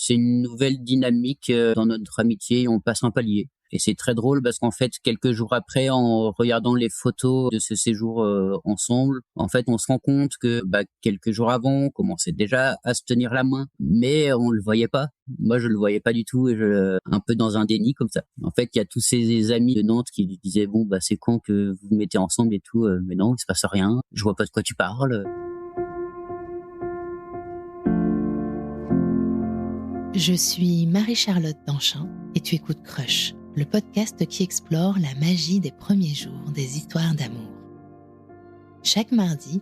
C'est une nouvelle dynamique dans notre amitié, on passe un palier. Et c'est très drôle parce qu'en fait, quelques jours après, en regardant les photos de ce séjour ensemble, en fait, on se rend compte que quelques jours avant, on commençait déjà à se tenir la main, mais on le voyait pas. Moi, je le voyais pas du tout et un peu dans un déni comme ça. En fait, il y a tous ces amis de Nantes qui lui disaient bon, c'est quand que vous vous mettez ensemble et tout, mais non, il se passe rien. Je vois pas de quoi tu parles. Je suis Marie-Charlotte Danchin et tu écoutes Crush, le podcast qui explore la magie des premiers jours des histoires d'amour. Chaque mardi,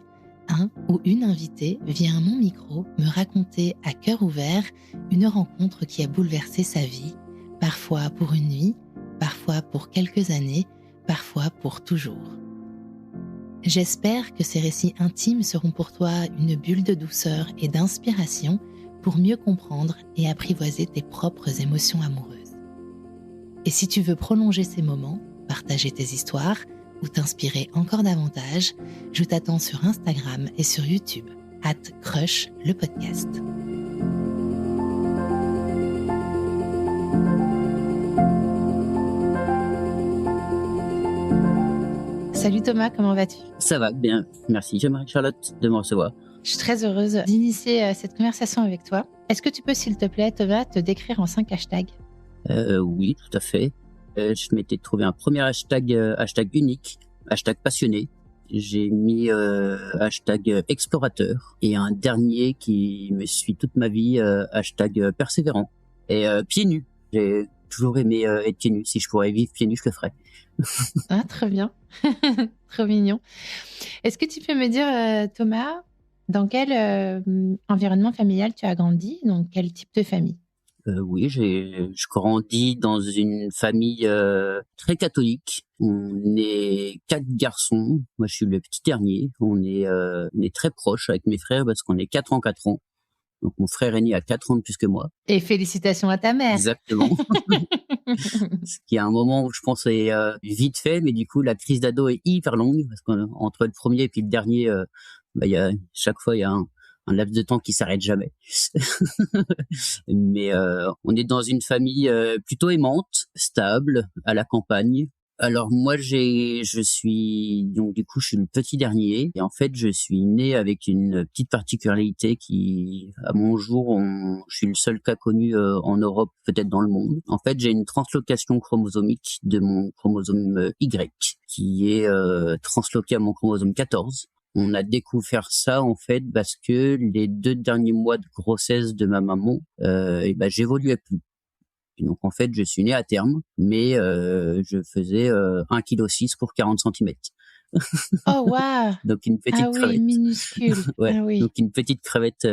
un ou une invitée vient à mon micro me raconter à cœur ouvert une rencontre qui a bouleversé sa vie, parfois pour une nuit, parfois pour quelques années, parfois pour toujours. J'espère que ces récits intimes seront pour toi une bulle de douceur et d'inspiration pour mieux comprendre et apprivoiser tes propres émotions amoureuses. Et si tu veux prolonger ces moments, partager tes histoires ou t'inspirer encore davantage, je t'attends sur Instagram et sur YouTube, @Crush le podcast. Salut Thomas, comment vas-tu ? Ça va, bien, merci Marie-Charlotte de me recevoir. Je suis très heureuse d'initier cette conversation avec toi. Est-ce que tu peux, s'il te plaît, Thomas, te décrire en 5 hashtags ? Oui, tout à fait. Je m'étais trouvé un premier hashtag unique, hashtag passionné. J'ai mis hashtag explorateur et un dernier qui me suit toute ma vie, hashtag persévérant. Et pieds nus. J'ai toujours aimé être pieds nus. Si je pourrais vivre pieds nus, je le ferais. Ah, très bien. Trop mignon. Est-ce que tu peux me dire, Thomas, dans quel environnement familial tu as grandi ? Donc, quel type de famille ? Oui, je grandis dans une famille très catholique. On est 4 garçons. Moi, je suis le petit dernier. On est très proches avec mes frères parce qu'on est 4 ans, 4 ans. Donc, mon frère aîné a 4 ans de plus que moi. Et félicitations à ta mère. Exactement. Ce qui est un moment où je pense est vite fait, mais du coup, la crise d'ado est hyper longue parce qu'entre le premier et puis le dernier, chaque fois, il y a un laps de temps qui s'arrête jamais. Mais on est dans une famille plutôt aimante, stable, à la campagne. Alors moi je suis le petit dernier et en fait je suis né avec une petite particularité qui à mon jour je suis le seul cas connu en Europe, peut-être dans le monde. En fait, j'ai une translocation chromosomique de mon chromosome Y qui est transloqué à mon chromosome 14. On a découvert ça en fait parce que les 2 derniers mois de grossesse de ma maman, j'évoluais plus. Et donc en fait, je suis né à terme, mais je faisais 1,6 kg pour 40 cm. Oh waouh. Donc une petite crevette. Oui, minuscule. Ouais. Ah oui. Donc une petite crevette.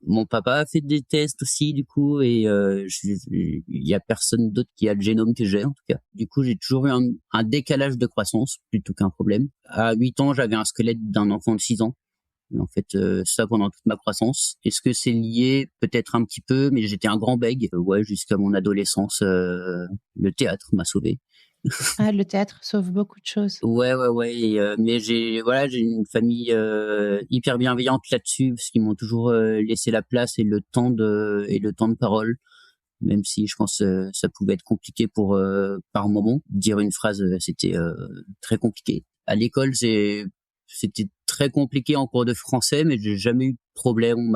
Mon papa a fait des tests aussi du coup et il y a personne d'autre qui a le génome que j'ai en tout cas. Du coup, j'ai toujours eu un décalage de croissance plutôt qu'un problème. À 8 ans, j'avais un squelette d'un enfant de 6 ans. En fait, ça pendant toute ma croissance. Est-ce que c'est lié? Peut-être un petit peu, mais j'étais un grand bègue. Ouais, jusqu'à mon adolescence, le théâtre m'a sauvé. Ah, le théâtre sauve beaucoup de choses. Ouais. Mais j'ai une famille hyper bienveillante là-dessus, parce qu'ils m'ont toujours laissé la place et le temps de parole. Même si je pense ça pouvait être compliqué par moment. Dire une phrase, c'était très compliqué. À l'école, c'était très compliqué en cours de français, mais j'ai jamais eu de problème.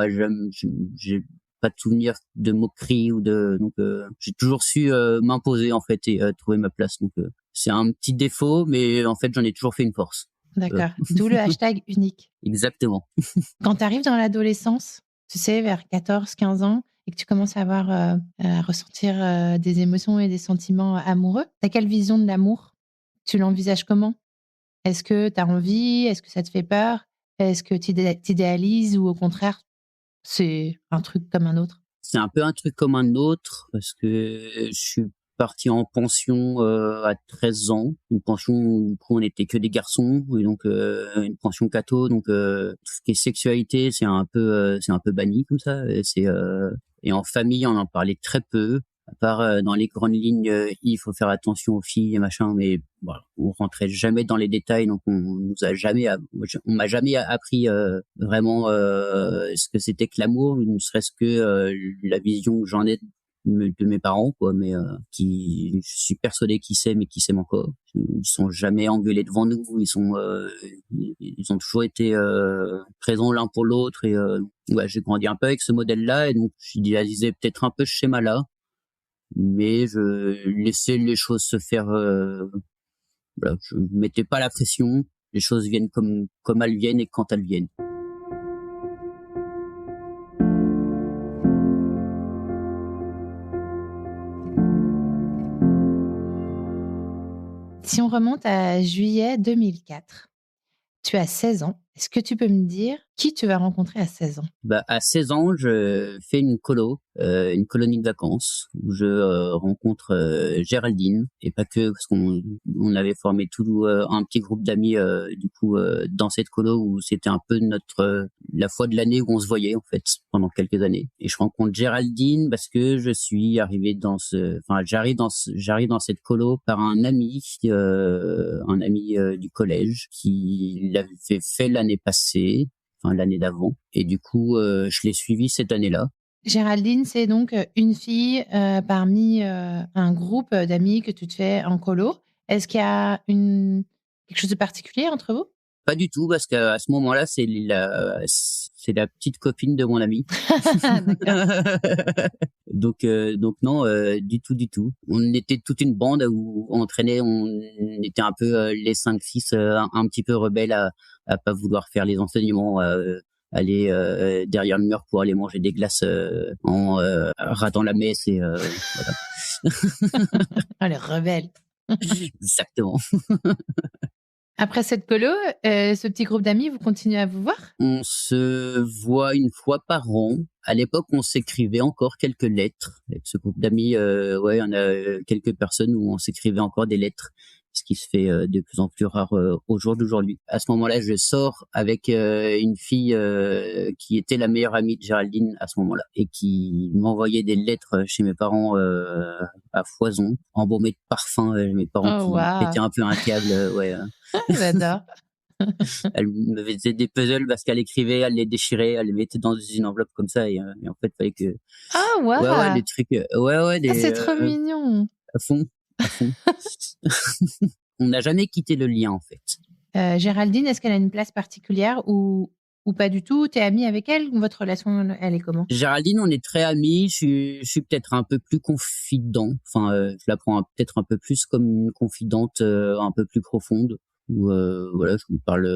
J'ai pas de souvenir de moquerie donc j'ai toujours su m'imposer en fait et trouver ma place. Donc c'est un petit défaut, mais en fait j'en ai toujours fait une force. D'accord. D'où le hashtag unique. Exactement. Quand tu arrives dans l'adolescence, tu sais, vers 14, 15 ans, et que tu commences à ressentir des émotions et des sentiments amoureux, t'as quelle vision de l'amour ? Tu l'envisages comment ? Est-ce que tu as envie ? Est-ce que ça te fait peur ? Est-ce que tu t'idéalises ou au contraire, c'est un truc comme un autre ? C'est un peu un truc comme un autre parce que je suis parti en pension à 13 ans, une pension où du coup on était que des garçons et donc une pension catho, donc tout ce qui est sexualité c'est un peu banni comme ça et en famille on en parlait très peu. part dans les grandes lignes, il faut faire attention aux filles et machin, mais voilà, on rentrait jamais dans les détails, donc on m'a jamais appris vraiment ce que c'était que l'amour, ne serait-ce que la vision que j'en ai de mes parents, quoi, mais je suis persuadé qu'ils s'aiment et qu'ils s'aiment encore. Ils sont jamais engueulés devant nous, ils ont toujours été présents l'un pour l'autre, et ouais, j'ai grandi un peu avec ce modèle-là, et donc j'idéalisais peut-être un peu ce schéma-là, mais je laissais les choses se faire. Voilà, je mettais pas la pression, les choses viennent comme elles viennent et quand elles viennent. Si on remonte à juillet 2004, tu as 16 ans. Est-ce que tu peux me dire qui tu vas rencontrer à 16 ans? À 16 ans, je fais une colonie de vacances où je rencontre Géraldine, et pas que, parce qu'on avait formé tout un petit groupe d'amis dans cette colo, où c'était un peu la fois de l'année où on se voyait en fait pendant quelques années. Et je rencontre Géraldine parce que je suis arrivé j'arrive dans cette colo par un ami du collège qui l'avait fait l'année passée, l'année d'avant, et du coup je l'ai suivi cette année-là. Géraldine, c'est donc une fille parmi un groupe d'amis que tu te fais en colo. Est-ce qu'il y a quelque chose de particulier entre vous? Pas du tout, parce qu'à ce moment-là, c'est la petite copine de mon ami. Donc non, du tout. On était toute une bande où on traînait, on était un peu les 5-6 un petit peu rebelles à pas vouloir faire les enseignements, aller derrière le mur pour aller manger des glaces en ratant la messe, et voilà. Ah, les rebelles. Exactement. Après cette colo, ce petit groupe d'amis, vous continuez à vous voir? On se voit une fois par an. À l'époque, on s'écrivait encore quelques lettres. Avec ce groupe d'amis, ouais, on a quelques personnes où on s'écrivait encore des lettres, ce qui se fait de plus en plus rare au jour d'aujourd'hui. À ce moment-là, je sors avec une fille qui était la meilleure amie de Géraldine à ce moment-là, et qui m'envoyait des lettres chez mes parents à foison, embaumées de parfum. Mes parents qui pétaient un peu un câble. Ouais. J'adore. Elle me faisait des puzzles parce qu'elle écrivait, elle les déchirait, elle les mettait dans une enveloppe comme ça, et en fait, il fallait que... Ah, wow. Ouais, des trucs... c'est trop mignon. À fond. On n'a jamais quitté le lien, en fait. Géraldine, est-ce qu'elle a une place particulière ou pas du tout? T'es amie avec elle? Votre relation, elle est comment? Géraldine, on est très amis. Je suis peut-être un peu plus confident. Je la prends peut-être un peu plus comme une confidente un peu plus profonde. Où voilà, je vous parle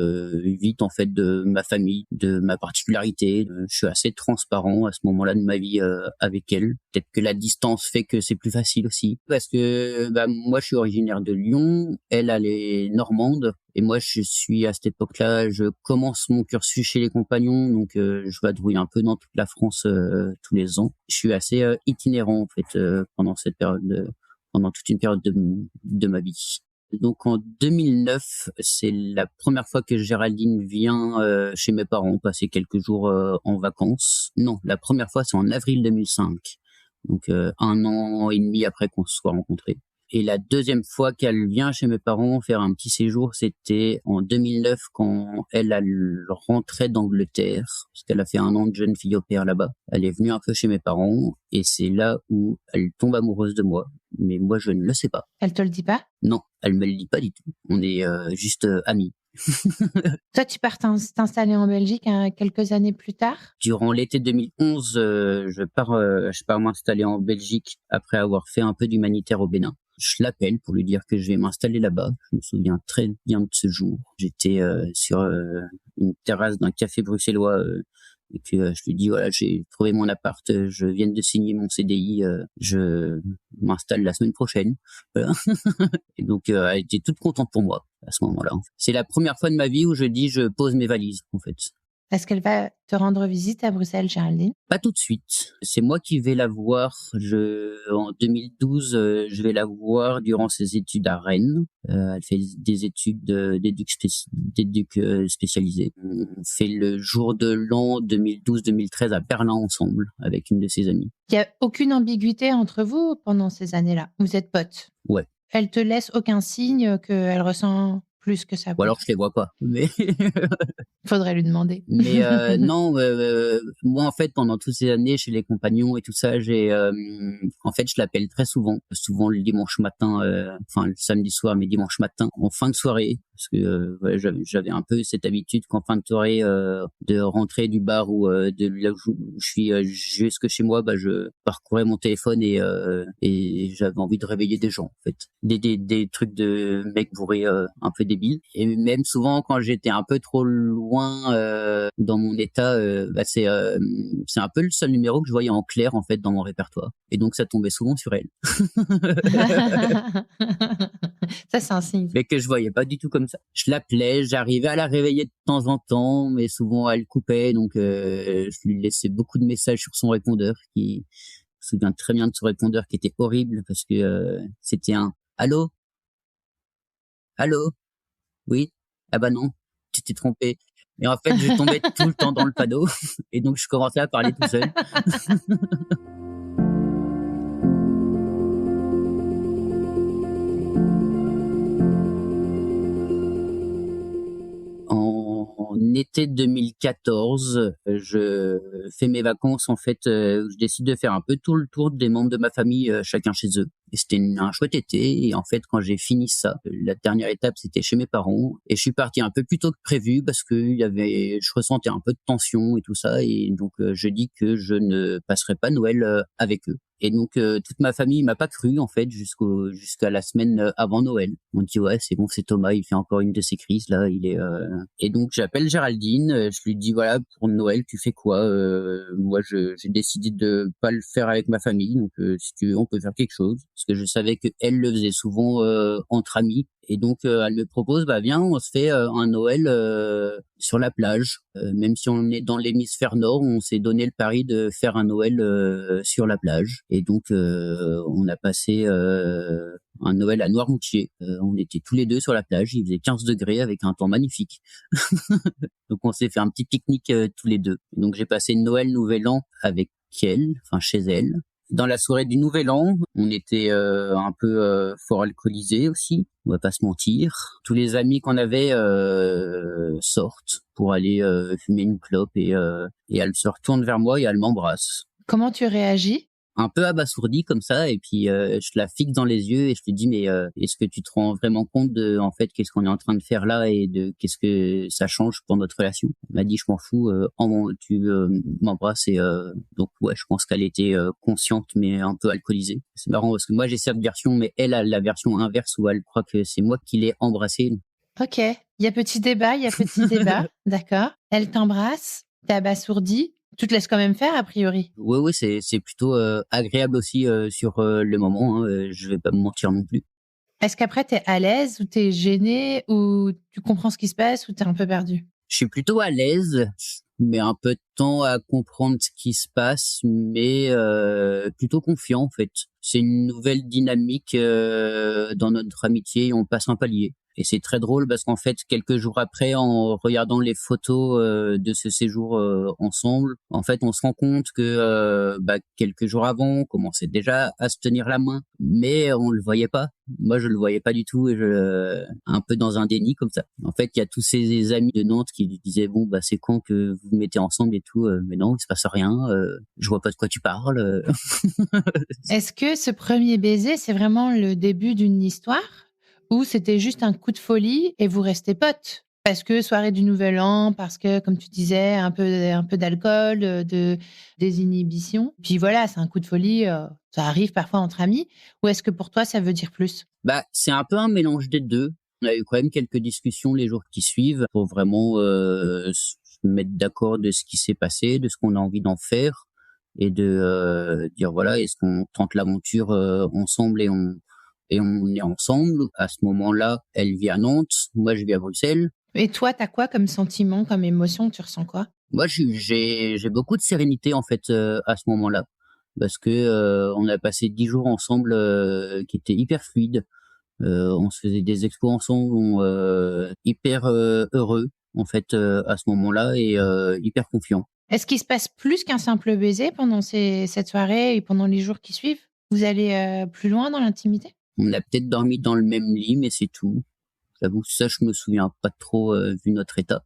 vite en fait de ma famille, de ma particularité. Je suis assez transparent à ce moment-là de ma vie avec elle. Peut-être que la distance fait que c'est plus facile aussi, parce que moi je suis originaire de Lyon, elle est normande, et moi je suis à cette époque-là, je commence mon cursus chez les Compagnons, donc je vadrouille un peu dans toute la France tous les ans. Je suis assez itinérant en fait pendant toute une période de ma vie. Donc en 2009, c'est la première fois que Géraldine vient chez mes parents passer quelques jours en vacances. Non, la première fois c'est en avril 2005. Donc 1 an et demi après qu'on se soit rencontrés. Et la deuxième fois qu'elle vient chez mes parents faire un petit séjour, c'était en 2009 quand elle rentrait d'Angleterre, parce qu'elle a fait 1 an de jeune fille au pair là-bas. Elle est venue un peu chez mes parents, et c'est là où elle tombe amoureuse de moi. Mais moi, je ne le sais pas. Elle te le dit pas? Non, elle me le dit pas du tout. On est juste amis. Toi, tu pars t'installer en Belgique quelques années plus tard? Durant l'été 2011, je pars m'installer en Belgique après avoir fait un peu d'humanitaire au Bénin. Je l'appelle pour lui dire que je vais m'installer là-bas. Je me souviens très bien de ce jour. J'étais sur une terrasse d'un café bruxellois et que je lui dis voilà, j'ai trouvé mon appart, je viens de signer mon CDI, je m'installe la semaine prochaine. Voilà. Et donc elle était toute contente pour moi à ce moment-là. C'est la première fois de ma vie où je dis je pose mes valises en fait. Est-ce qu'elle va te rendre visite à Bruxelles, Géraldine? Pas tout de suite. C'est moi qui vais la voir. En 2012, je vais la voir durant ses études à Rennes. Elle fait des études d'éduc spécialisées. On fait le jour de l'an 2012-2013 à Berlin ensemble avec une de ses amies. Il n'y a aucune ambiguïté entre vous pendant ces années-là. Vous êtes potes. Ouais. Elle te laisse aucun signe qu'elle ressent plus que ça Ou pour alors toi? je les vois pas. Mais Faudrait lui demander. Mais non, moi en fait pendant toutes ces années chez les compagnons et tout ça, en fait je l'appelle très souvent le dimanche matin, enfin le samedi soir mais dimanche matin en fin de soirée parce que ouais, j'avais un peu cette habitude qu'en fin de soirée de rentrer du bar ou de là où je suis jusque chez moi, bah je parcourais mon téléphone et j'avais envie de réveiller des gens en fait, des trucs de mecs bourrés un peu débiles et même souvent quand j'étais un peu trop loin dans mon état, bah c'est un peu le seul numéro que je voyais en clair en fait dans mon répertoire et donc ça tombait souvent sur elle. Ça, c'est un signe. Mais que je voyais pas du tout comme ça. Je l'appelais, j'arrivais à la réveiller de temps en temps, mais souvent elle coupait, donc je lui laissais beaucoup de messages sur son répondeur. Je me souviens très bien de son répondeur qui était horrible parce que c'était un allô, allô, oui, ah bah non, tu t'es trompé. Et en fait, je tombais tout le temps dans le panneau et donc je commençais à parler tout seul. En été 2014, je fais mes vacances en fait. Je décide de faire un peu tout le tour des membres de ma famille, chacun chez eux. Et c'était un chouette été. Et en fait, quand j'ai fini ça, la dernière étape c'était chez mes parents. Et je suis parti un peu plus tôt que prévu parce que je ressentais un peu de tension et tout ça. Et donc je dis que je ne passerai pas Noël avec eux. Et donc toute ma famille m'a pas cru en fait jusqu'à la semaine avant Noël. On dit ouais c'est bon, c'est Thomas, il fait encore une de ses crises là, et donc j'appelle Géraldine, je lui dis voilà, pour Noël tu fais quoi? Moi j'ai décidé de pas le faire avec ma famille, donc si tu veux on peut faire quelque chose parce que je savais que elle le faisait souvent entre amis. Et donc elle me propose bah viens, on se fait un Noël sur la plage. Même si on est dans l'hémisphère nord, on s'est donné le pari de faire un Noël sur la plage. Et donc on a passé un Noël à Noirmoutier. On était tous les deux sur la plage, il faisait 15 degrés avec un temps magnifique. Donc on s'est fait un petit pique-nique tous les deux. Donc j'ai passé Noël, Nouvel An avec elle, enfin chez elle. Dans la soirée du Nouvel An, on était un peu fort alcoolisés aussi, on va pas se mentir. Tous les amis qu'on avait sortent pour aller fumer une clope et elle se retourne vers moi et elle m'embrasse. Comment tu réagis? Un peu abasourdi comme ça et puis je la fixe dans les yeux et je lui dis mais est-ce que tu te rends vraiment compte de en fait qu'est-ce qu'on est en train de faire là et de qu'est-ce que ça change pour notre relation? Elle m'a dit je m'en fous, tu m'embrasses et donc ouais je pense qu'elle était consciente mais un peu alcoolisée. C'est marrant parce que moi j'ai cette version mais elle a la version inverse où elle croit que c'est moi qui l'ai embrassée. Ok, il y a petit débat, d'accord. Elle t'embrasse, t'es abasourdi, tu te laisses quand même faire a priori. Oui, c'est plutôt agréable aussi sur le moment, hein, je vais pas me mentir non plus. Est-ce qu'après t'es à l'aise ou t'es gêné ou tu comprends ce qui se passe ou t'es un peu perdu? Je suis plutôt à l'aise, je mets un peu de temps à comprendre ce qui se passe, mais plutôt confiant en fait. C'est une nouvelle dynamique dans notre amitié, on passe un palier. Et c'est très drôle parce qu'en fait, quelques jours après, en regardant les photos de ce séjour ensemble, en fait, on se rend compte que quelques jours avant, on commençait déjà à se tenir la main, mais on le voyait pas. Moi, je le voyais pas du tout et un peu dans un déni comme ça. En fait, il y a tous ces amis de Nantes qui lui disaient bon bah c'est quand que vous vous mettez ensemble et tout, mais non, il se passe rien. Je vois pas de quoi tu parles. Est-ce que ce premier baiser, c'est vraiment le début d'une histoire ou c'était juste un coup de folie et vous restez potes? Parce que soirée du Nouvel An, parce que, comme tu disais, un peu d'alcool, des inhibitions. Puis voilà, c'est un coup de folie, ça arrive parfois entre amis. Ou est-ce que pour toi, ça veut dire plus? Bah, c'est un peu un mélange des deux. On a eu quand même quelques discussions les jours qui suivent pour vraiment se mettre d'accord de ce qui s'est passé, de ce qu'on a envie d'en faire et de dire voilà, est-ce qu'on tente l'aventure ensemble et on est ensemble. À ce moment-là, elle vit à Nantes, moi je vis à Bruxelles. Et toi, t'as quoi comme sentiment, comme émotion? Tu ressens quoi? Moi, j'ai beaucoup de sérénité en fait à ce moment-là, parce que on a passé 10 jours ensemble qui étaient hyper fluides. On se faisait des expos ensemble, hyper heureux en fait à ce moment-là et hyper confiant. Est-ce qu'il se passe plus qu'un simple baiser pendant cette soirée et pendant les jours qui suivent? Vous allez, plus loin dans l'intimité? On a peut-être dormi dans le même lit, mais c'est tout. J'avoue que ça, je me souviens pas trop vu notre état.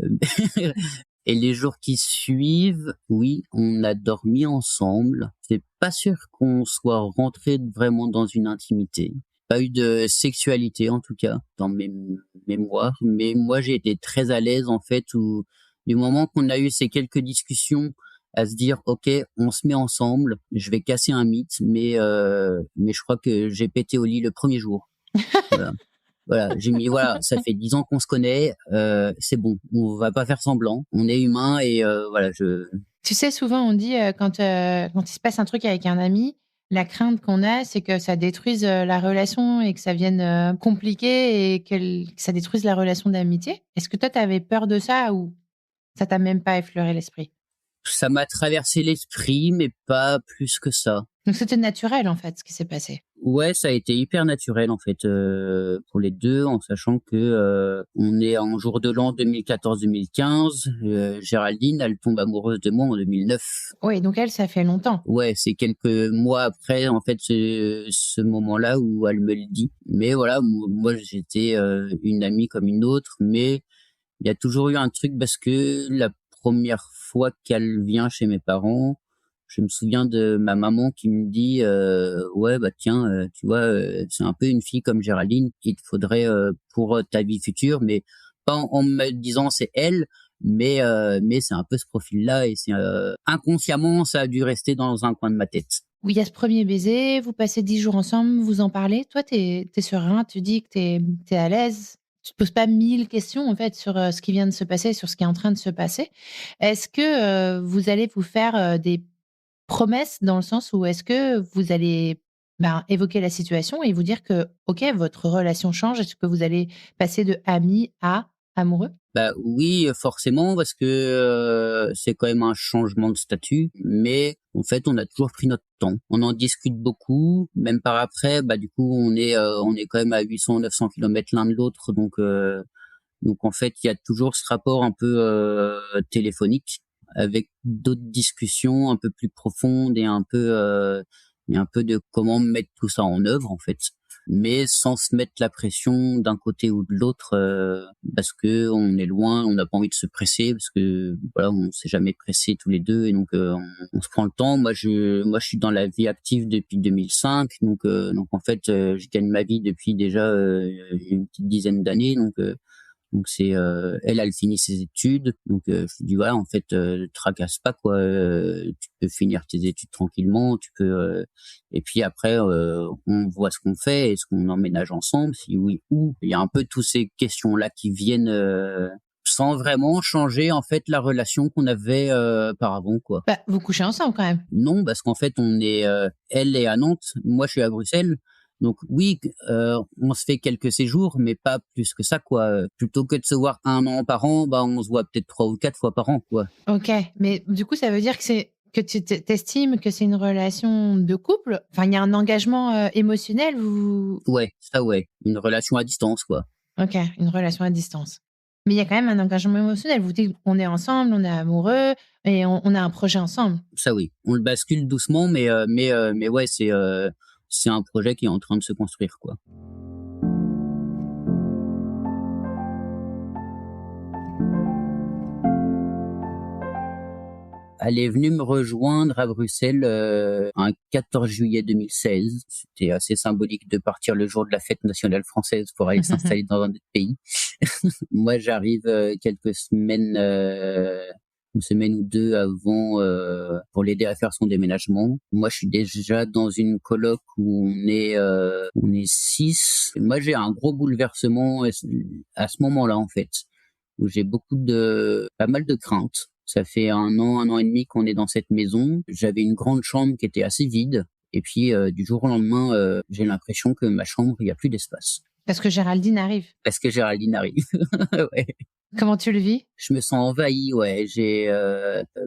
Euh, Et les jours qui suivent, oui, on a dormi ensemble. C'est pas sûr qu'on soit rentré vraiment dans une intimité. Pas eu de sexualité en tout cas dans mes mémoires, mais moi j'ai été très à l'aise en fait où du moment qu'on a eu ces quelques discussions à se dire ok, on se met ensemble, je vais casser un mythe, mais je crois que j'ai pété au lit le premier jour. Voilà. Voilà, j'ai mis voilà, ça fait 10 ans qu'on se connaît, c'est bon, on va pas faire semblant, on est humain et voilà, je Tu sais, souvent on dit, quand il se passe un truc avec un ami, la crainte qu'on a, c'est que ça détruise, la relation et que ça vienne, compliquer et que ça détruise la relation d'amitié. Est-ce que toi, tu avais peur de ça ou ça t'a même pas effleuré l'esprit? ça m'a traversé l'esprit, mais pas plus que ça. Donc c'était naturel, en fait, ce qui s'est passé? Ouais, ça a été hyper naturel en fait pour les 2, en sachant que on est en jour de l'an 2014-2015. Géraldine, elle tombe amoureuse de moi en 2009. Oui, donc elle, ça fait longtemps. Ouais, c'est quelques mois après en fait ce moment-là où elle me le dit. Mais voilà, moi j'étais une amie comme une autre, mais il y a toujours eu un truc parce que la première fois qu'elle vient chez mes parents, je me souviens de ma maman qui me dit ouais bah tiens tu vois c'est un peu une fille comme Géraldine qu'il te faudrait pour ta vie future, mais pas en me disant c'est elle, mais c'est un peu ce profil-là et c'est inconsciemment ça a dû rester dans un coin de ma tête. Où il y a ce premier baiser, vous passez 10 jours ensemble, vous en parlez. Toi, tu es serein, tu dis que tu es à l'aise. Tu te poses pas 1000 questions, en fait, sur, ce qui vient de se passer, sur ce qui est en train de se passer. Est-ce que, vous allez vous faire, des promesses dans le sens où est-ce que vous allez, ben, évoquer la situation et vous dire que, OK, votre relation change? Est-ce que vous allez passer de amis à amoureux? Bah oui, forcément, parce que c'est quand même un changement de statut, mais en fait, on a toujours pris notre temps. On en discute beaucoup, même par après. Bah du coup, on est quand même à 800-900 kilomètres l'un de l'autre, donc en fait, il y a toujours ce rapport un peu téléphonique avec d'autres discussions un peu plus profondes et un peu de comment mettre tout ça en œuvre en fait, mais sans se mettre la pression d'un côté ou de l'autre parce que on est loin, on n'a pas envie de se presser parce que voilà, on s'est jamais pressé tous les deux et donc on se prend le temps. Moi je suis dans la vie active depuis 2005, donc en fait je gagne ma vie depuis déjà une petite dizaine d'années, donc c'est elle finit ses études, donc je lui dis voilà en fait tracasse pas quoi, tu peux finir tes études tranquillement, tu peux et puis après on voit ce qu'on fait, est-ce qu'on emménage ensemble, si oui ou il y a un peu tous ces questions là qui viennent sans vraiment changer en fait la relation qu'on avait auparavant quoi. Bah, vous couchez ensemble quand même? Non, parce qu'en fait, on est, elle est à Nantes, moi je suis à Bruxelles. Donc oui, on se fait quelques séjours, mais pas plus que ça, quoi. Plutôt que de se voir 1 an par an, bah on se voit peut-être 3 ou 4 fois par an, quoi. OK, mais du coup, ça veut dire que tu estimes que c'est une relation de couple? Enfin, il y a un engagement, émotionnel, vous Ouais, ça ouais, une relation à distance, quoi. OK, une relation à distance. Mais il y a quand même un engagement émotionnel. Vous dites: «On est ensemble, on est amoureux et on a un projet ensemble». Ça oui, on le bascule doucement, mais ouais, c'est un projet qui est en train de se construire, quoi. Elle est venue me rejoindre à Bruxelles un 14 juillet 2016. C'était assez symbolique de partir le jour de la fête nationale française pour aller s'installer dans un autre pays. Moi, j'arrive quelques semaines, une semaine ou 2 avant pour l'aider à faire son déménagement. Moi, je suis déjà dans une coloc où on est 6. Moi, j'ai un gros bouleversement à ce moment-là, en fait, où j'ai pas mal de craintes. Ça fait 1 an et demi qu'on est dans cette maison. J'avais une grande chambre qui était assez vide. Et puis, du jour au lendemain, j'ai l'impression que ma chambre, il y a plus d'espace. Parce que Géraldine arrive. Parce que Géraldine arrive. Ouais. Comment tu le vis? Je me sens envahi, ouais.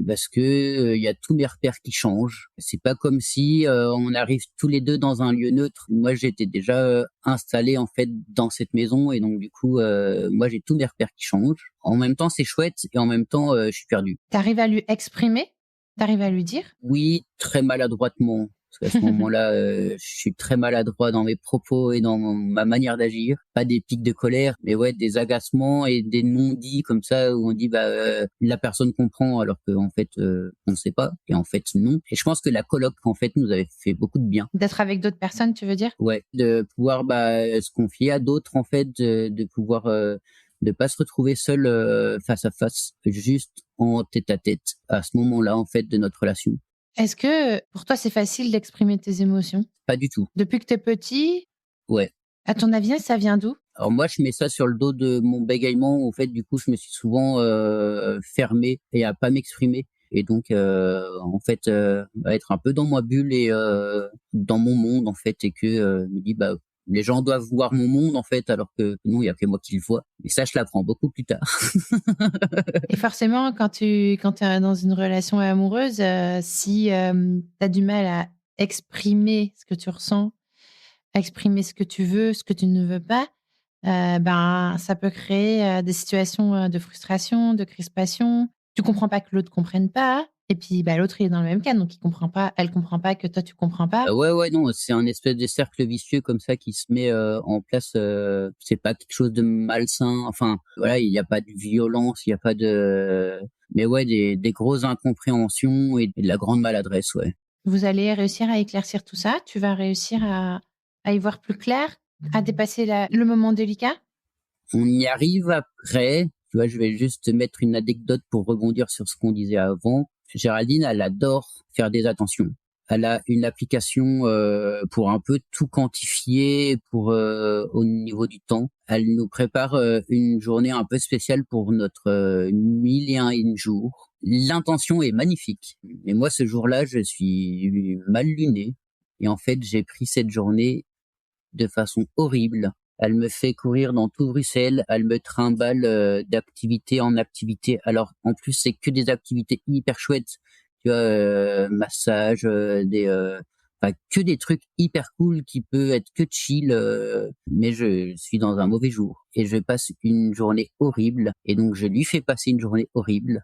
Parce que il y a tous mes repères qui changent. C'est pas comme si on arrive tous les deux dans un lieu neutre. Moi, j'étais déjà installé en fait dans cette maison et donc du coup, moi j'ai tous mes repères qui changent. En même temps, c'est chouette et en même temps, je suis perdu. T'arrives à lui exprimer? T'arrives à lui dire? Oui, très maladroitement. Parce qu'à ce moment-là, je suis très maladroit dans mes propos et dans ma manière d'agir. Pas des pics de colère, mais ouais, des agacements et des non-dits comme ça où on dit la personne comprend alors qu'en fait on ne sait pas et en fait non. Et je pense que la coloc en fait nous avait fait beaucoup de bien. D'être avec d'autres personnes, tu veux dire? Ouais, de pouvoir se confier à d'autres en fait, de pouvoir de pas se retrouver seul face à face, juste en tête à tête à ce moment-là en fait de notre relation. Est-ce que pour toi, c'est facile d'exprimer tes émotions? Pas du tout. Depuis que t'es petit, Ouais. à ton avis, ça vient d'où? Alors moi, je mets ça sur le dos de mon bégaiement. En fait, du coup, je me suis souvent fermé et à pas m'exprimer. Et donc, en fait, à être un peu dans ma bulle et dans mon monde, en fait, et que je me dis, les gens doivent voir mon monde, en fait, alors que non, il y a que moi qui le vois. Et ça, je l'apprends beaucoup plus tard. Et forcément, quand t'es dans une relation amoureuse, si t'as du mal à exprimer ce que tu ressens, à exprimer ce que tu veux, ce que tu ne veux pas, ça peut créer des situations de frustration, de crispation. Tu comprends pas que l'autre comprenne pas. Et puis, l'autre, il est dans le même cas, donc il comprend pas, elle comprend pas que toi, tu comprends pas. Ouais, non, c'est un espèce de cercle vicieux comme ça qui se met en place. C'est pas quelque chose de malsain. Enfin, voilà, il n'y a pas de violence, il n'y a pas de. Mais ouais, des grosses incompréhensions et de la grande maladresse, ouais. Vous allez réussir à éclaircir tout ça. Tu vas réussir à y voir plus clair, à dépasser le moment délicat. On y arrive après. Tu vois, je vais juste te mettre une anecdote pour rebondir sur ce qu'on disait avant. Géraldine, elle adore faire des attentions. Elle a une application pour un peu tout quantifier pour au niveau du temps. Elle nous prépare une journée un peu spéciale pour notre 1001 jours. L'intention est magnifique. Mais moi, ce jour-là, je suis mal luné. Et en fait, j'ai pris cette journée de façon horrible. Elle me fait courir dans tout Bruxelles, elle me trimballe d'activité en activité. Alors en plus c'est que des activités hyper chouettes, tu vois, massage, que des trucs hyper cool qui peut être que chill. Mais je suis dans un mauvais jour et je passe une journée horrible et donc je lui fais passer une journée horrible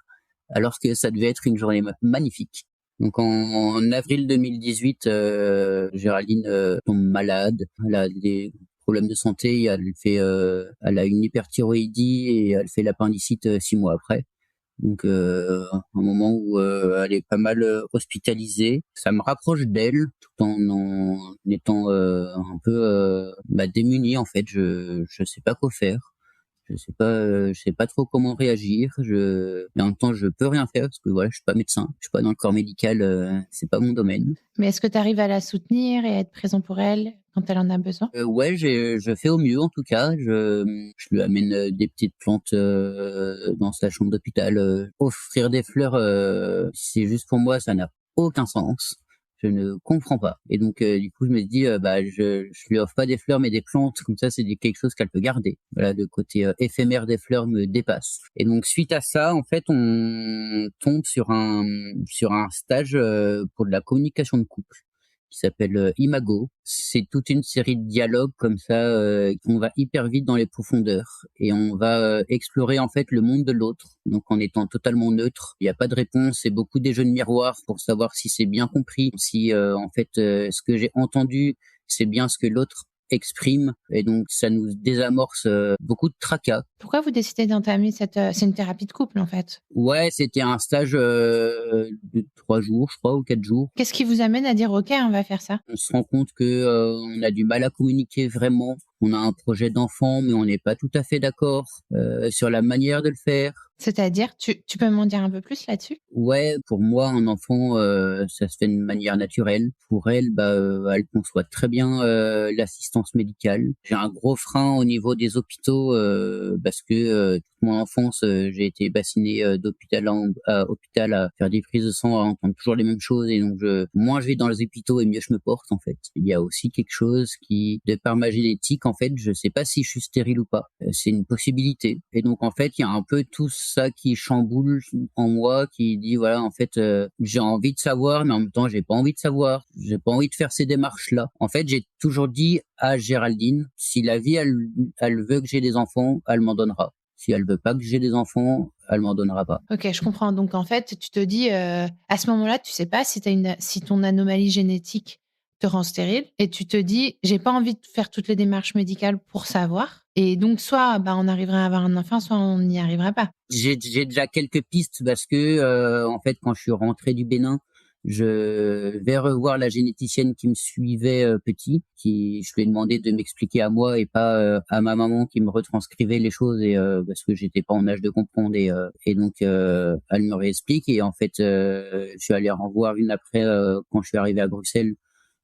alors que ça devait être une journée magnifique. Donc en avril 2018, Géraldine tombe malade. Elle a des problèmes de santé. Elle a une hyperthyroïdie et elle fait l'appendicite 6 mois après. Donc un moment où elle est pas mal hospitalisée. Ça me rapproche d'elle tout en étant un peu démuni en fait. Je sais pas quoi faire. Je sais pas trop comment réagir. Mais en même temps, je peux rien faire parce que voilà, je suis pas médecin, je suis pas dans le corps médical, c'est pas mon domaine. Mais est-ce que tu arrives à la soutenir et à être présent pour elle quand elle en a besoin? Ouais, je fais au mieux en tout cas. Je lui amène des petites plantes dans sa chambre d'hôpital. Offrir des fleurs, c'est juste pour moi, ça n'a aucun sens. Je ne comprends pas. Et donc, du coup, je me suis dit, je lui offre pas des fleurs, mais des plantes. Comme ça, c'est quelque chose qu'elle peut garder. Voilà, le côté éphémère des fleurs me dépasse. Et donc, suite à ça, en fait, on tombe sur un stage pour de la communication de couple qui s'appelle Imago. C'est toute une série de dialogues comme ça, on va hyper vite dans les profondeurs et on va explorer en fait le monde de l'autre. Donc en étant totalement neutre, il n'y a pas de réponse, c'est beaucoup des jeux de miroir pour savoir si c'est bien compris, si en fait ce que j'ai entendu, c'est bien ce que l'autre exprime et donc ça nous désamorce beaucoup de tracas. Pourquoi vous décidez d'entamer c'est une thérapie de couple en fait? Ouais, c'était un stage de 3 jours, je crois, ou 4 jours. Qu'est-ce qui vous amène à dire ok, on va faire ça? On se rend compte que on a du mal à communiquer vraiment. On a un projet d'enfant, mais on n'est pas tout à fait d'accord sur la manière de le faire. C'est-à-dire, tu peux m'en dire un peu plus là-dessus? Ouais, pour moi, un enfant, ça se fait de manière naturelle. Pour elle, elle conçoit très bien l'assistance médicale. J'ai un gros frein au niveau des hôpitaux parce que toute mon enfance, j'ai été bassiné d'hôpital à hôpital à faire des prises de sang, à entendre toujours les mêmes choses. Et donc, moins je vais dans les hôpitaux et mieux je me porte, en fait. Il y a aussi quelque chose qui, de par ma génétique, en fait, je sais pas si je suis stérile ou pas. C'est une possibilité. Et donc, en fait, il y a un peu tout ça qui chamboule en moi, qui dit, voilà, en fait, j'ai envie de savoir, mais en même temps, j'ai pas envie de savoir. J'ai pas envie de faire ces démarches-là. En fait, j'ai toujours dit à Géraldine, si la vie, elle veut que j'ai des enfants, elle m'en donnera. Si elle veut pas que j'ai des enfants, elle m'en donnera pas. Ok, je comprends. Donc en fait, tu te dis, à ce moment-là, tu sais pas si ton anomalie génétique te rend stérile, et tu te dis, j'ai pas envie de faire toutes les démarches médicales pour savoir. Et donc soit on arriverait à avoir un enfant, soit on n'y arriverait pas. J'ai déjà quelques pistes parce que en fait, quand je suis rentré du Bénin, je vais revoir la généticienne qui me suivait petit, je lui ai demandé de m'expliquer à moi et pas à ma maman qui me retranscrivait les choses, et parce que j'étais pas en âge de comprendre, et donc elle me réexplique, et en fait je suis allé en revoir une après quand je suis arrivé à Bruxelles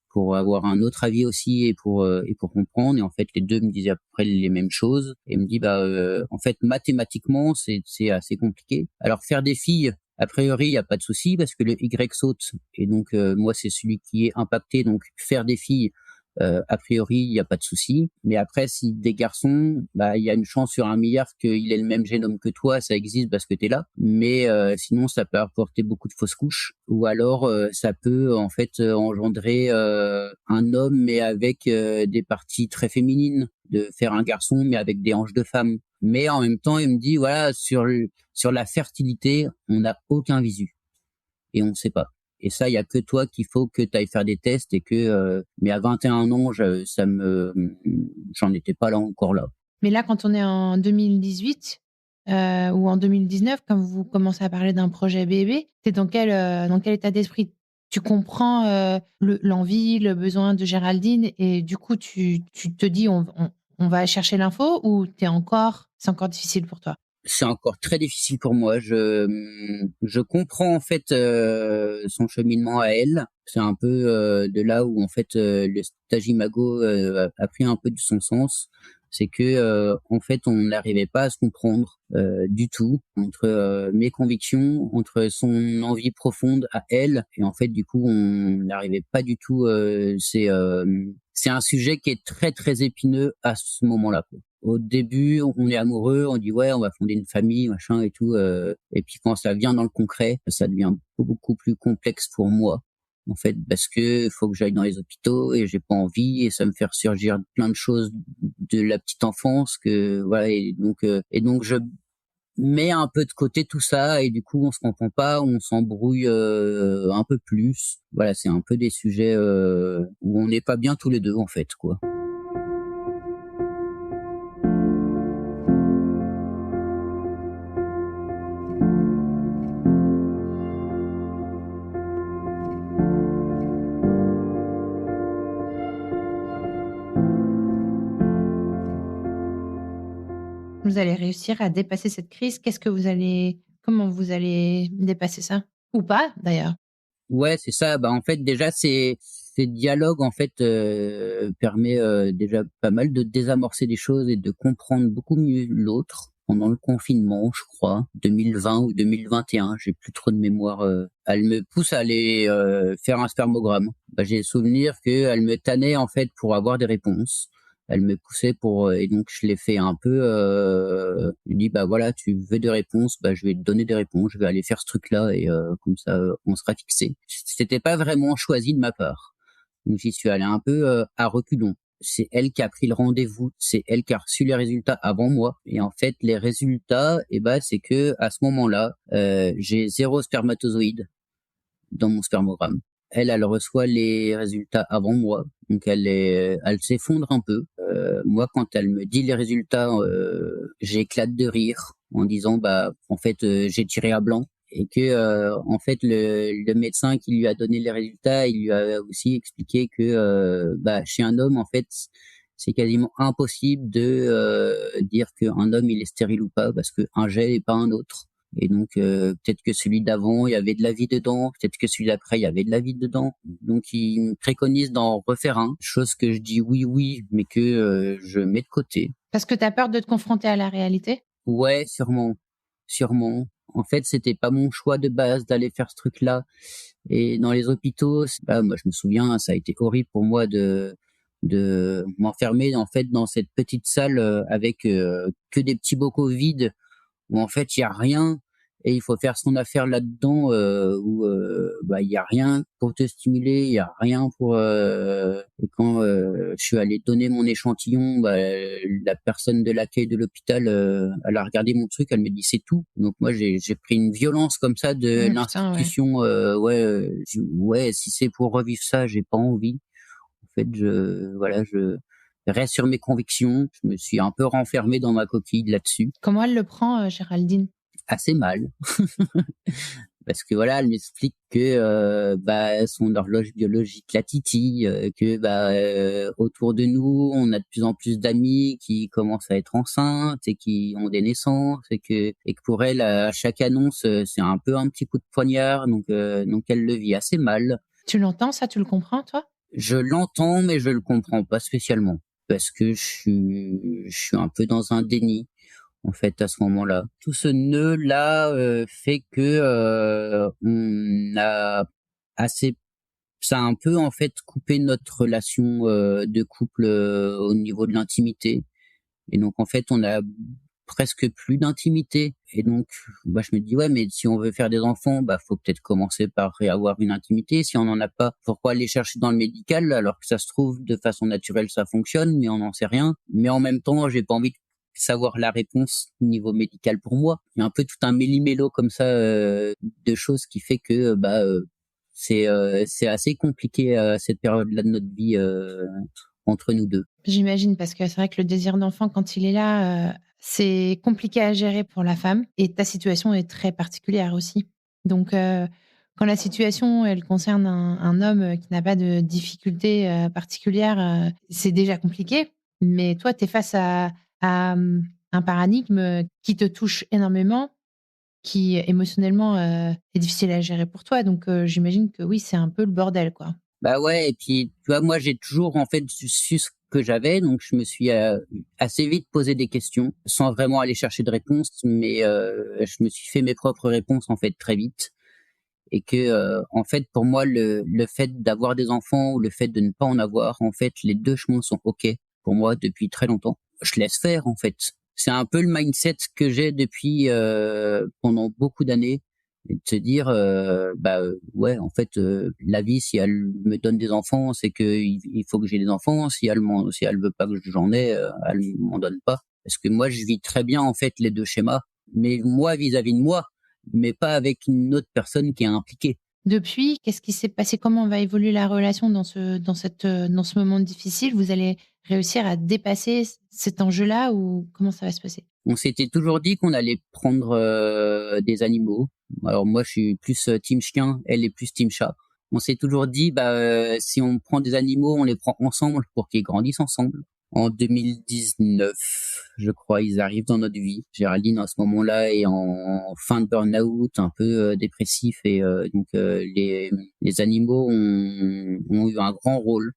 pour avoir un autre avis aussi, et pour comprendre. Et en fait, les deux me disaient à peu près les mêmes choses, et me dit en fait, mathématiquement, c'est assez compliqué. Alors faire des filles, a priori, il y a pas de souci parce que le Y saute, et donc moi c'est celui qui est impacté, donc faire des filles, a priori, il y a pas de souci. Mais après, si des garçons, il y a une chance sur 1 milliard qu'il ait le même génome que toi, ça existe parce que t'es là. Mais sinon, ça peut apporter beaucoup de fausses couches, ou alors ça peut en fait engendrer un homme mais avec des parties très féminines, de faire un garçon mais avec des hanches de femme. Mais en même temps, il me dit, voilà, sur la fertilité, on n'a aucun visu et on ne sait pas. Et ça, il y a que toi qu'il faut que tu ailles faire des tests, et que mais à 21 ans, j'en étais pas là encore là. Mais là, quand on est en 2018 ou en 2019, quand vous commencez à parler d'un projet bébé, t'es dans quel état d'esprit? Tu comprends l'envie, le besoin de Géraldine, et du coup, tu te dis, on va chercher l'info, ou c'est encore difficile pour toi? C'est encore très difficile pour moi. Je comprends en fait son cheminement à elle. C'est un peu de là où en fait le stage Imago a pris un peu de son sens. C'est que en fait on n'arrivait pas à se comprendre du tout, entre mes convictions, entre son envie profonde à elle, et en fait du coup on n'arrivait pas du tout. C'est un sujet qui est très très épineux à ce moment-là, quoi. Au début, on est amoureux, on dit ouais, on va fonder une famille, machin et tout. Et puis quand ça vient dans le concret, ça devient beaucoup plus complexe pour moi, en fait, parce que faut que j'aille dans les hôpitaux et j'ai pas envie, et ça me fait ressurgir plein de choses de la petite enfance, que voilà. Et donc je mets un peu de côté tout ça, et du coup on se comprend pas, on s'embrouille un peu plus. Voilà, c'est un peu des sujets où on n'est pas bien tous les deux, en fait, quoi. Vous allez réussir à dépasser cette crise? Comment vous allez dépasser ça? Ou pas, d'ailleurs? Ouais, c'est ça. En fait, déjà, ces dialogues, en fait, permet déjà pas mal de désamorcer des choses et de comprendre beaucoup mieux l'autre. Pendant le confinement, je crois, 2020 ou 2021, j'ai plus trop de mémoire. Elle me pousse à aller faire un spermogramme. J'ai le souvenir qu'elle me tannait en fait pour avoir des réponses. Elle me poussait et donc je l'ai fait un peu. Je lui dis voilà, tu veux des réponses, je vais te donner des réponses. Je vais aller faire ce truc-là, et comme ça on sera fixé. C'était pas vraiment choisi de ma part. Donc j'y suis allé un peu à reculons. C'est elle qui a pris le rendez-vous, c'est elle qui a reçu les résultats avant moi. Et en fait, les résultats, c'est que à ce moment-là, j'ai 0 spermatozoïde dans mon spermogramme. Elle reçoit les résultats avant moi, donc elle s'effondre un peu. Moi, quand elle me dit les résultats, j'éclate de rire en disant en fait j'ai tiré à blanc, et que en fait le médecin qui lui a donné les résultats, il lui a aussi expliqué que chez un homme en fait c'est quasiment impossible de dire qu'un homme il est stérile ou pas parce qu'un jet n'est pas un autre. Et donc peut-être que celui d'avant il y avait de la vie dedans, peut-être que celui d'après il y avait de la vie dedans. Donc il me préconise d'en refaire un, chose que je dis oui, mais que je mets de côté. Parce que tu as peur de te confronter à la réalité? Ouais, sûrement. En fait, c'était pas mon choix de base d'aller faire ce truc-là. Et dans les hôpitaux, moi je me souviens, ça a été horrible pour moi de m'enfermer en fait dans cette petite salle avec que des petits bocaux vides où en fait il y a rien et il faut faire son affaire là-dedans où il y a rien pour te stimuler, il y a rien pour et quand je suis allé donner mon échantillon, la personne de l'accueil de l'hôpital elle a regardé mon truc, elle me dit c'est tout. Donc moi j'ai pris une violence comme ça de Putain, ouais. l'institution ouais, si c'est pour revivre ça, j'ai pas envie. En fait, je reste sur mes convictions. Je me suis un peu renfermé dans ma coquille là-dessus. Comment elle le prend, Géraldine? Assez mal. Parce que voilà, elle m'explique que son horloge biologique la titille, que autour de nous, on a de plus en plus d'amis qui commencent à être enceintes et qui ont des naissances et que pour elle, à chaque annonce, c'est un peu un petit coup de poignard, donc elle le vit assez mal. Tu l'entends ça, tu le comprends toi? Je l'entends, mais je le comprends pas spécialement parce que je suis un peu dans un déni. En fait, à ce moment-là, tout ce nœud-là fait que on a assez, ça a un peu en fait coupé notre relation de couple au niveau de l'intimité. Et donc en fait, on a presque plus d'intimité. Et donc, je me dis ouais, mais si on veut faire des enfants, faut peut-être commencer par réavoir une intimité. Si on n'en a pas, pourquoi aller chercher dans le médical alors que ça se trouve de façon naturelle ça fonctionne, mais on n'en sait rien. Mais en même temps, j'ai pas envie de savoir la réponse au niveau médical pour moi. Il y a un peu tout un méli-mélo comme ça de choses qui fait que c'est assez compliqué à cette période-là de notre vie entre nous deux. J'imagine, parce que c'est vrai que le désir d'enfant, quand il est là, c'est compliqué à gérer pour la femme et ta situation est très particulière aussi. Donc, quand la situation, elle concerne un homme qui n'a pas de difficultés particulières, c'est déjà compliqué. Mais toi, tu es face à un paradigme qui te touche énormément, qui émotionnellement est difficile à gérer pour toi. Donc, j'imagine que oui, c'est un peu le bordel, quoi. Bah ouais, et puis tu vois, moi j'ai toujours en fait su ce que j'avais, donc je me suis assez vite posé des questions sans vraiment aller chercher de réponses, mais je me suis fait mes propres réponses en fait très vite. Et que en fait pour moi le fait d'avoir des enfants ou le fait de ne pas en avoir, en fait les deux chemins sont ok pour moi depuis très longtemps. Je laisse faire en fait. C'est un peu le mindset que j'ai depuis pendant beaucoup d'années, et de se dire ouais en fait la vie si elle me donne des enfants c'est que il faut que j'ai des enfants, si elle veut pas que j'en ai elle m'en donne pas, parce que moi je vis très bien en fait les deux schémas, mais moi vis-à-vis de moi, mais pas avec une autre personne qui est impliquée. Depuis, qu'est-ce qui s'est passé? Comment va évoluer la relation dans ce moment difficile? Vous allez réussir à dépasser cet enjeu-là ou comment ça va se passer? On s'était toujours dit qu'on allait prendre des animaux. Alors moi, je suis plus team chien, elle est plus team chat. On s'est toujours dit, si on prend des animaux, on les prend ensemble pour qu'ils grandissent ensemble. En 2019, je crois, ils arrivent dans notre vie. Géraldine, à ce moment-là, est en fin de burn-out, un peu dépressif, et les animaux ont eu un grand rôle.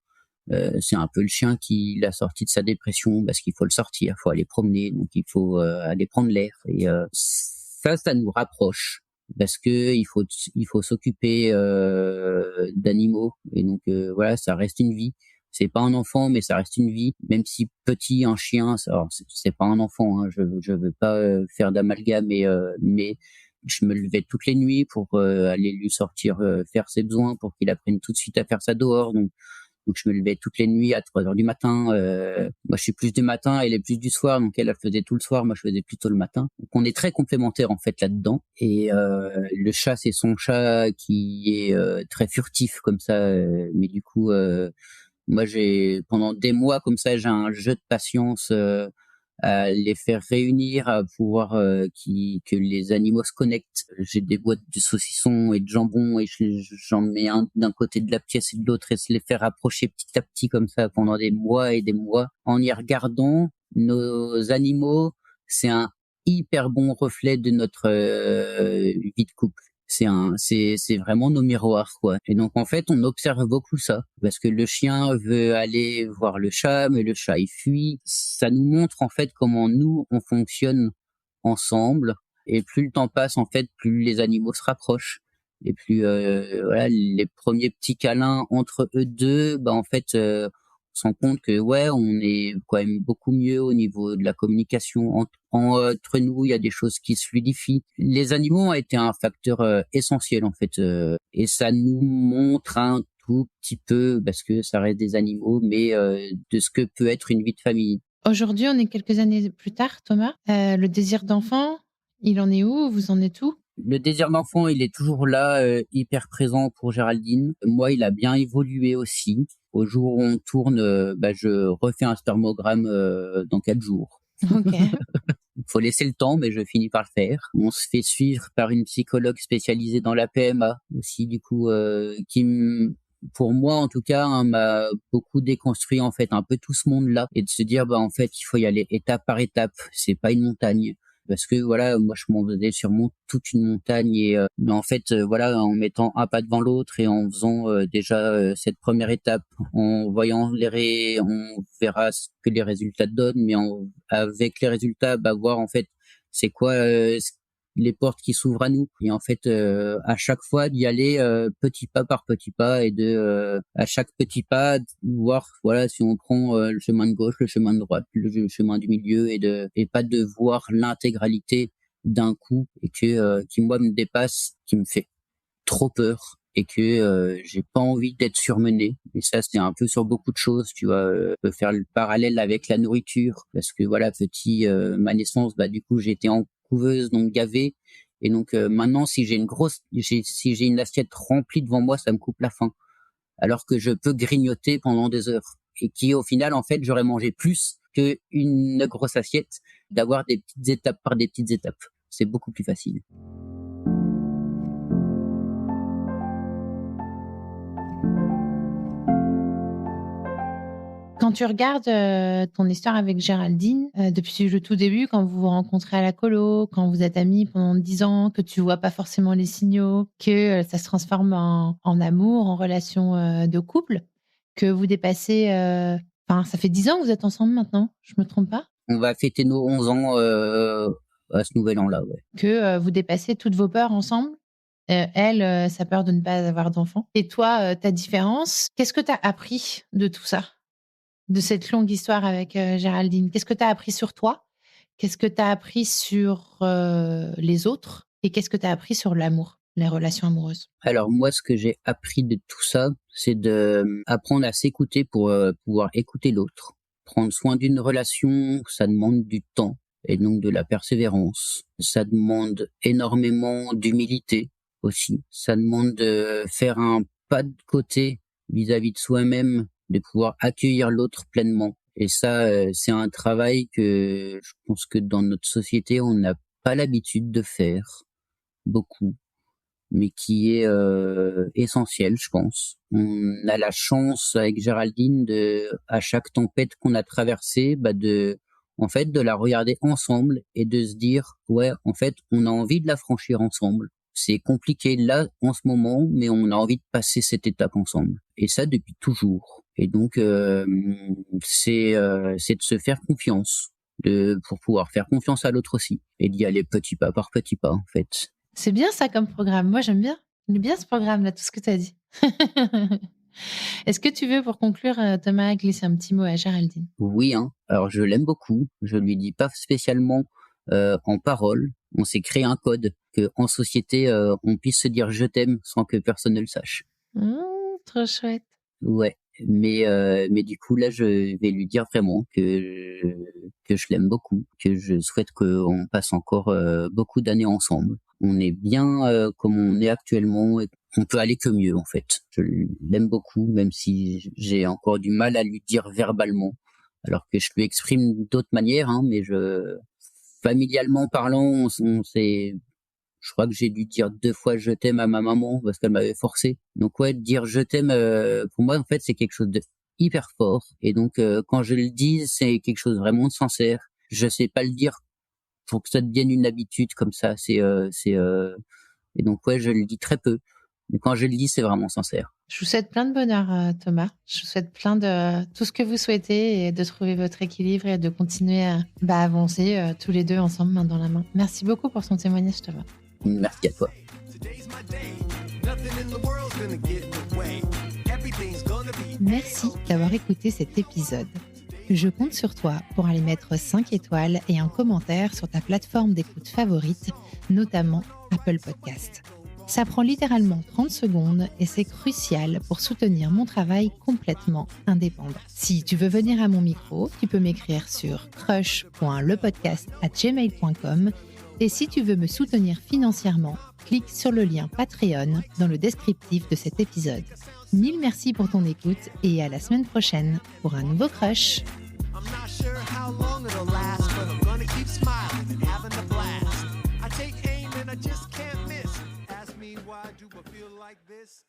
C'est un peu le chien qui l'a sorti de sa dépression parce qu'il faut le sortir, il faut aller promener, donc il faut aller prendre l'air. Et ça nous rapproche parce que il faut s'occuper d'animaux. Et donc voilà, ça reste une vie. C'est pas un enfant, mais ça reste une vie. Même si petit, un chien, alors c'est pas un enfant. Hein, je veux pas faire d'amalgame, mais je me levais toutes les nuits pour aller lui sortir faire ses besoins, pour qu'il apprenne tout de suite à faire ça dehors. Donc je me levais toutes les nuits à 3 heures du matin. Moi je suis plus du matin, elle est plus du soir, donc elle faisait tout le soir, moi je faisais plutôt le matin. Donc on est très complémentaires en fait là-dedans. Et le chat c'est son chat qui est très furtif comme ça, mais du coup moi j'ai pendant des mois comme ça j'ai un jeu de patience à les faire réunir, à pouvoir que les animaux se connectent. J'ai des boîtes de saucissons et de jambon et j'en mets un d'un côté de la pièce et de l'autre et se les faire approcher petit à petit comme ça pendant des mois et des mois. En y regardant, nos animaux, c'est un hyper bon reflet de notre vie de couple. C'est vraiment nos miroirs, quoi. Et donc, en fait, on observe beaucoup ça. Parce que le chien veut aller voir le chat, mais le chat, il fuit. Ça nous montre, en fait, comment nous, on fonctionne ensemble. Et plus le temps passe, en fait, plus les animaux se rapprochent. Et plus, voilà, les premiers petits câlins entre eux deux, bah, en fait, on se rend compte que, ouais, on est quand même beaucoup mieux au niveau de la communication entre nous. Il y a des choses qui se fluidifient. Les animaux ont été un facteur essentiel, en fait. Et ça nous montre un tout petit peu, parce que ça reste des animaux, mais de ce que peut être une vie de famille. Aujourd'hui, on est quelques années plus tard, Thomas. Le désir d'enfant, il en est où? Vous en êtes où? Le désir d'enfant, il est toujours là, hyper présent pour Géraldine. Moi, il a bien évolué aussi. Au jour où on tourne, je refais un spermogramme dans 4 jours. Ok. Il faut laisser le temps, mais je finis par le faire. On se fait suivre par une psychologue spécialisée dans la PMA aussi, du coup, pour moi en tout cas, hein, m'a beaucoup déconstruit en fait un peu tout ce monde-là et de se dire bah en fait il faut y aller étape par étape. C'est pas une montagne. Parce que voilà, moi je m'en faisais sur toute une montagne et mais en fait voilà, en mettant un pas devant l'autre et en faisant déjà cette première étape, en voyant on verra ce que les résultats donnent, mais avec les résultats, bah voir en fait c'est quoi les portes qui s'ouvrent à nous et en fait à chaque fois d'y aller petit pas par petit pas et de à chaque petit pas voir voilà si on prend le chemin de gauche, le chemin de droite, le chemin du milieu et pas de voir l'intégralité d'un coup et qui moi me dépasse, qui me fait trop peur et que j'ai pas envie d'être surmené. Et ça, c'est un peu sur beaucoup de choses, tu vois. On peut faire le parallèle avec la nourriture parce que voilà, ma naissance, bah du coup, j'étais en couveuse, donc gavée. Et donc maintenant, si j'ai une assiette remplie devant moi, ça me coupe la faim. Alors que je peux grignoter pendant des heures. Et qui, au final, en fait, j'aurais mangé plus qu'une grosse assiette, d'avoir des petites étapes par des petites étapes. C'est beaucoup plus facile. Quand tu regardes ton histoire avec Géraldine, depuis le tout début, quand vous vous rencontrez à la colo, quand vous êtes amis pendant 10 ans, que tu vois pas forcément les signaux, que ça se transforme en amour, en relation de couple, que vous dépassez... Enfin, ça fait 10 ans que vous êtes ensemble maintenant, je me trompe pas? On va fêter nos 11 ans à ce nouvel an-là, ouais. Que vous dépassez toutes vos peurs ensemble. Elle, sa peur de ne pas avoir d'enfant. Et toi, ta différence. Qu'est-ce que tu as appris de tout ça? De cette longue histoire avec Géraldine? Qu'est-ce que tu as appris sur toi? Qu'est-ce que tu as appris sur les autres? Et qu'est-ce que tu as appris sur l'amour, les relations amoureuses? Alors moi, ce que j'ai appris de tout ça, c'est de apprendre à s'écouter pour pouvoir écouter l'autre. Prendre soin d'une relation, ça demande du temps et donc de la persévérance. Ça demande énormément d'humilité aussi. Ça demande de faire un pas de côté vis-à-vis de soi-même, de pouvoir accueillir l'autre pleinement. Et ça, c'est un travail que je pense que dans notre société, on n'a pas l'habitude de faire beaucoup, mais qui est essentiel, je pense. On a la chance avec Géraldine à chaque tempête qu'on a traversée, en fait, de la regarder ensemble et de se dire, ouais, en fait, on a envie de la franchir ensemble. C'est compliqué là, en ce moment, mais on a envie de passer cette étape ensemble. Et ça depuis toujours. Et donc, c'est de se faire confiance, pour pouvoir faire confiance à l'autre aussi. Et d'y aller petit pas par petit pas, en fait. C'est bien ça comme programme. Moi, j'aime bien. J'aime bien ce programme-là, tout ce que tu as dit. Est-ce que tu veux, pour conclure, Thomas, glisser un petit mot à Géraldine? Oui, hein. Alors je l'aime beaucoup. Je lui dis pas spécialement en parole. On s'est créé un code que en société on puisse se dire je t'aime sans que personne ne le sache. Trop chouette. Ouais. Mais du coup là je vais lui dire vraiment que je l'aime beaucoup, que je souhaite qu'on passe encore beaucoup d'années ensemble. On est bien comme on est actuellement et on peut aller que mieux en fait. Je l'aime beaucoup même si j'ai encore du mal à lui dire verbalement. alors que je lui exprime d'autres manières, hein, mais familialement parlant, je crois que j'ai dû dire 2 fois je t'aime à ma maman parce qu'elle m'avait forcé. Donc ouais, dire je t'aime, pour moi en fait c'est quelque chose de hyper fort. Et donc quand je le dis, c'est quelque chose vraiment de sincère. Je sais pas le dire pour que ça devienne une habitude comme ça. Et donc ouais, je le dis très peu. Mais quand je le dis, c'est vraiment sincère. Je vous souhaite plein de bonheur, Thomas. Je vous souhaite plein de tout ce que vous souhaitez et de trouver votre équilibre et de continuer à avancer tous les deux ensemble, main dans la main. Merci beaucoup pour son témoignage, Thomas. Merci à toi. Merci d'avoir écouté cet épisode. Je compte sur toi pour aller mettre 5 étoiles et un commentaire sur ta plateforme d'écoute favorite, notamment Apple Podcast. Ça prend littéralement 30 secondes et c'est crucial pour soutenir mon travail complètement indépendant. Si tu veux venir à mon micro, tu peux m'écrire sur crush.lepodcast@gmail.com et si tu veux me soutenir financièrement, clique sur le lien Patreon dans le descriptif de cet épisode. Mille merci pour ton écoute et à la semaine prochaine pour un nouveau Crush. I'm not sure how long it'll last, but I'm gonna keep smiling and having a blast. I take aim and I just can't miss. Ask me why do I feel like this?